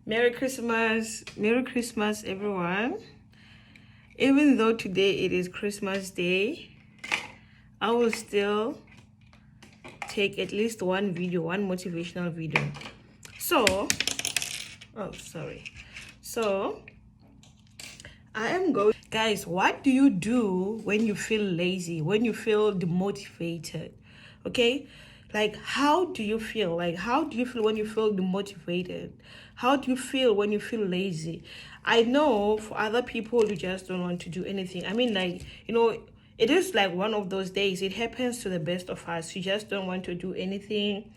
Merry Christmas, everyone. Even though today it is Christmas Day, I will still take at least one motivational video. So, I am going. Guys, what do you do when you feel lazy, when you feel demotivated? Okay? Like, how do you feel? Like, how do you feel when you feel demotivated? How do you feel when you feel lazy? I know for other people, you just don't want to do anything. I mean, like, it is like one of those days. It happens to the best of us. You just don't want to do anything.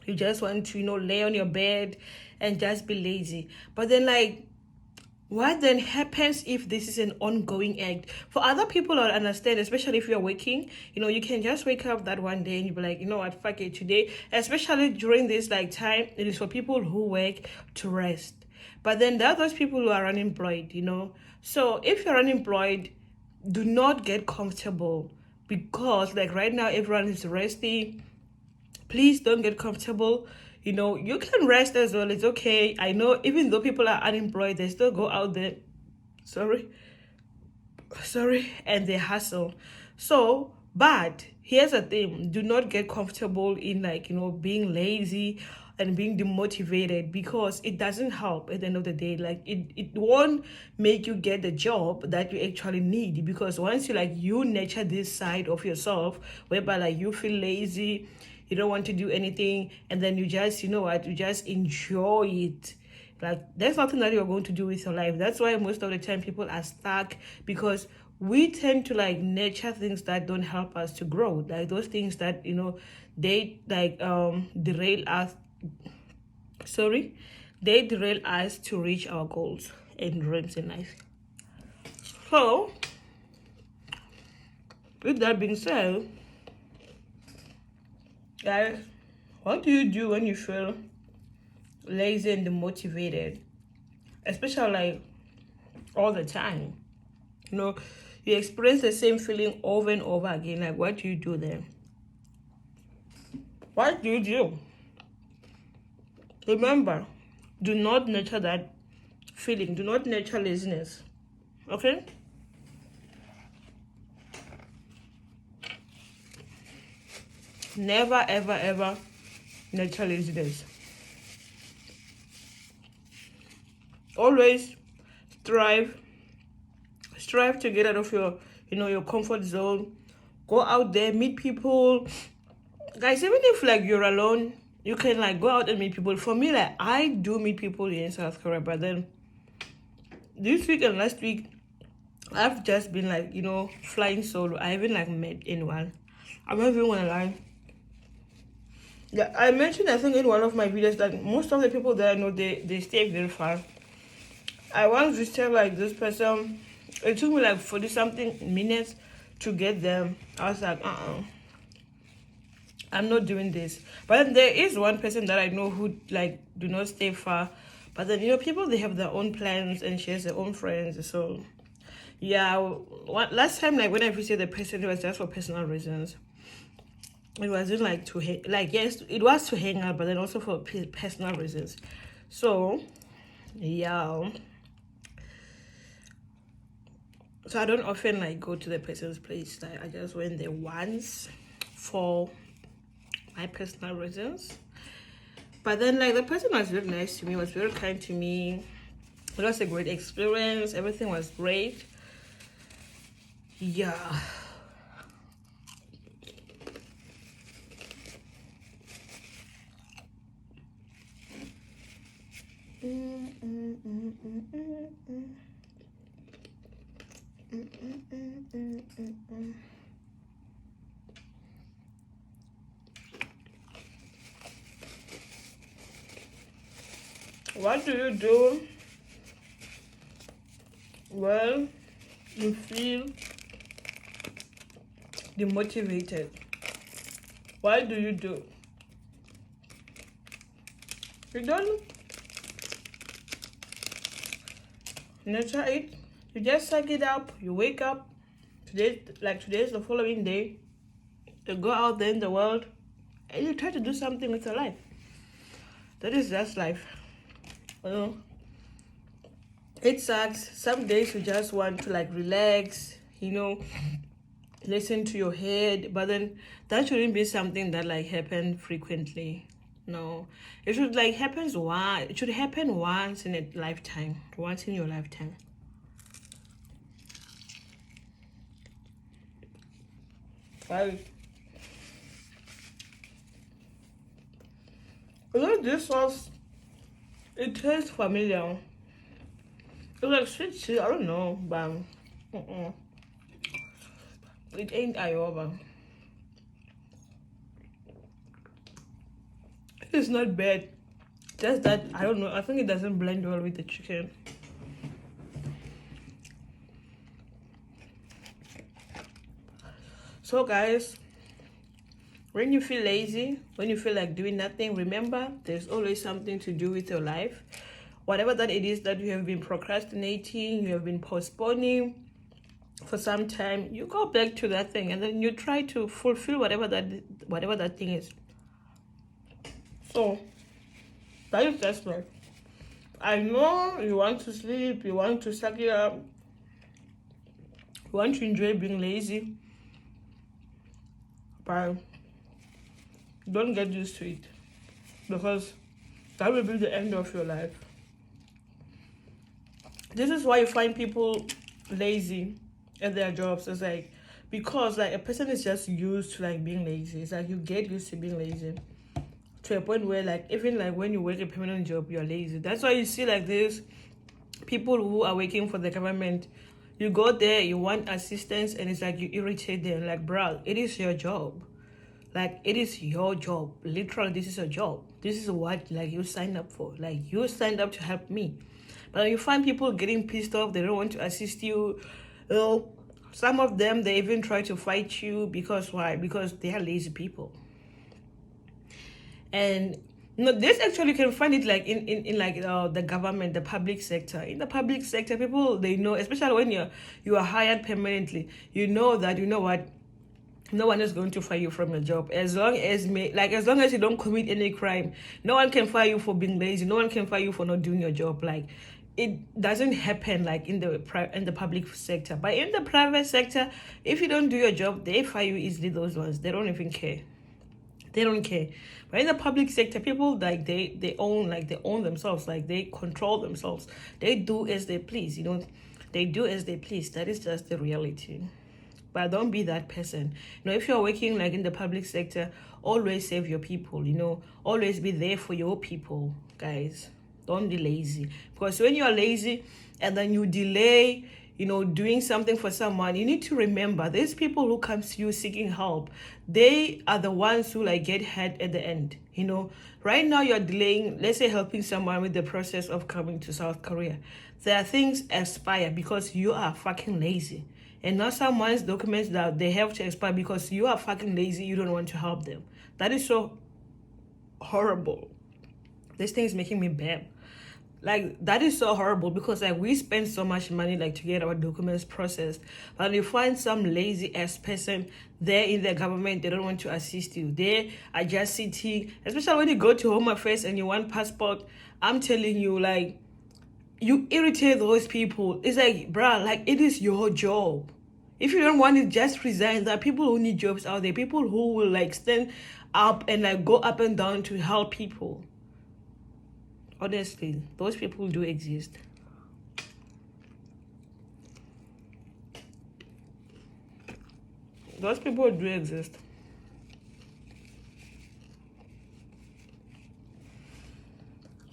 You just want to, lay on your bed and just be lazy. But then, like, what then happens if this is an ongoing act? For other people, I understand, especially if you're working, you can just wake up that one day and you be like, you know what, fuck it, today, especially during this like time, it is for people who work to rest. But then there are those people who are unemployed, So if you're unemployed, do not get comfortable, because like right now, everyone is resting. Please don't get comfortable. You can rest as well. It's okay. I know even though people are unemployed, they still go out there. Sorry. And they hustle. So, but here's the thing. Do not get comfortable in being lazy and being demotivated, because it doesn't help at the end of the day. Like it won't make you get the job that you actually need, because once you nurture this side of yourself whereby you feel lazy, you don't want to do anything, and then you just you just enjoy it. Like, there's nothing that you're going to do with your life. That's why most of the time people are stuck, because we tend to nurture things that don't help us to grow, like those things that they derail us. They derail us to reach our goals and dreams in life. So with that being said, guys, what do you do when you feel lazy and demotivated? Especially all the time. You experience the same feeling over and over again. Like, what do you do then? What do you do? Remember, do not nurture that feeling. Do not nurture laziness. Okay? Never, ever, ever nurture laziness. Always strive to get out of your your comfort zone. Go out there, meet people. Guys, even if you're alone, you can go out and meet people. For me, I do meet people here in South Korea, but then this week and last week I've just been flying solo. I haven't met anyone. I'm not even gonna lie. Yeah, I mentioned, I think, in one of my videos that most of the people that I know, they stay very far. I once visited this person. It took me 40 something minutes to get them. I was like, I'm not doing this. But then there is one person that I know who do not stay far. But then people, they have their own plans, and she has her own friends. So yeah, last time when I visited the person, it was just for personal reasons. It wasn't yes, it was to hang out, but then also for personal reasons. So yeah. So I don't often go to the person's place. I just went there once for my personal reasons. But then the person was very nice to me, was very kind to me. It was a great experience. Everything was great. Yeah. What do you do when you feel demotivated? What do you do? You don't nurture it. You just suck it up. You wake up. Today's the following day. You go out there in the world and you try to do something with your life. That is just life. You know, it sucks. Some days you just want to like relax, listen to your head, but then that shouldn't be something that like happen frequently. No, it should like happens once. It should happen once in a lifetime, once in your lifetime. Like, this sauce, it tastes familiar. It's like sweet chili. I don't know, but it ain't Iowa. It's not bad. Just that I don't know. I think it doesn't blend well with the chicken. So guys, when you feel lazy, when you feel like doing nothing, remember there's always something to do with your life. Whatever that it is that you have been procrastinating, you have been postponing for some time, you go back to that thing and then you try to fulfill whatever that thing is. So that is just like, I know you want to sleep, you want to suck it up, you want to enjoy being lazy, but don't get used to it, because that will be the end of your life. This is why you find people lazy at their jobs. It's like, because like a person is just used to like being lazy. It's like you get used to being lazy to a point where like even like when you work a permanent job, you're lazy. That's why you see like this people who are working for the government, you go there, you want assistance, and it's like you irritate them. Like, bro, it is your job. Like, it is your job. Literally, this is your job. This is what like you signed up for. Like, you signed up to help me. But you find people getting pissed off, they don't want to assist you. Some of them, they even try to fight you. Because why? Because they are lazy people. And this actually can find it like in like the government, the public sector. In the public sector, people, they know, especially when you are hired permanently, you know that, you know what, no one is going to fire you from your job as long as you don't commit any crime. No one can fire you for being lazy. No one can fire you for not doing your job. Like, it doesn't happen like in the public sector. But in the private sector, if you don't do your job, they fire you easily. Those ones, they don't even care. They don't care. But in the public sector, people like they own themselves. Like, they control themselves. They do as they please. They do as they please. That is just the reality. But don't be that person. If you're working like in the public sector, always save your people. Always be there for your people, guys. Don't be lazy. Because when you're lazy and then you delay, doing something for someone, you need to remember there's people who come to you seeking help. They are the ones who like get hurt at the end. Right now you're delaying, let's say, helping someone with the process of coming to South Korea. There are things expire because you are fucking lazy. And not someone's documents that they have to expire because you are fucking lazy, you don't want to help them. That is so horrible. This thing is making me bad. Like, that is so horrible because like we spend so much money like to get our documents processed, but you find some lazy ass person there in the government, they don't want to assist you. They are just sitting, especially when you go to Home Affairs and you want passport. I'm telling you, like, you irritate those people. It's like, bruh, like, it is your job. If you don't want it, just resign. There are people who need jobs out there. People who will like stand up and like go up and down to help people. Honestly, those people do exist. Those people do exist.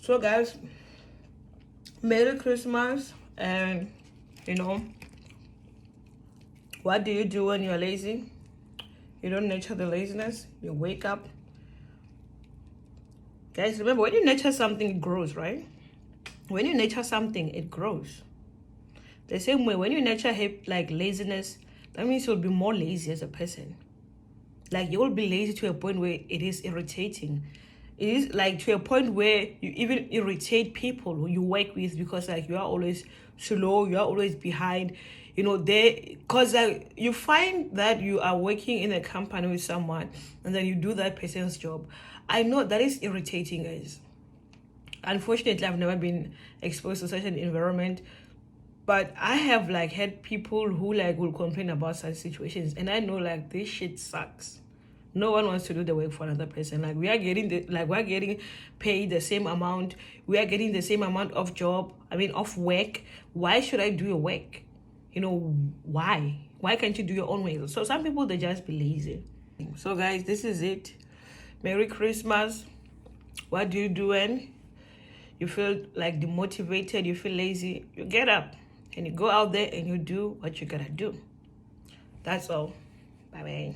So guys, Merry Christmas. And what do you do when you're lazy? You don't nurture the laziness. You wake up. Guys, remember, when you nurture something, it grows, right? When you nurture something, it grows. The same way, when you nurture like laziness, that means you'll be more lazy as a person. Like, you will be lazy to a point where it is irritating. It is like to a point where you even irritate people who you work with because like you are always slow, you are always behind. Because like you find that you are working in a company with someone and then you do that person's job. I know that is irritating, guys. Unfortunately, I've never been exposed to such an environment, but I have like had people who like will complain about such situations, and I know like this shit sucks. No one wants to do the work for another person. Like we're getting paid the same amount. We are getting the same amount of of work. Why should I do your work? Why? Why can't you do your own work? So some people, they just be lazy. So guys, this is it. Merry Christmas. What do you do when you feel like demotivated, you feel lazy? You get up and you go out there and you do what you gotta do. That's all. Bye bye.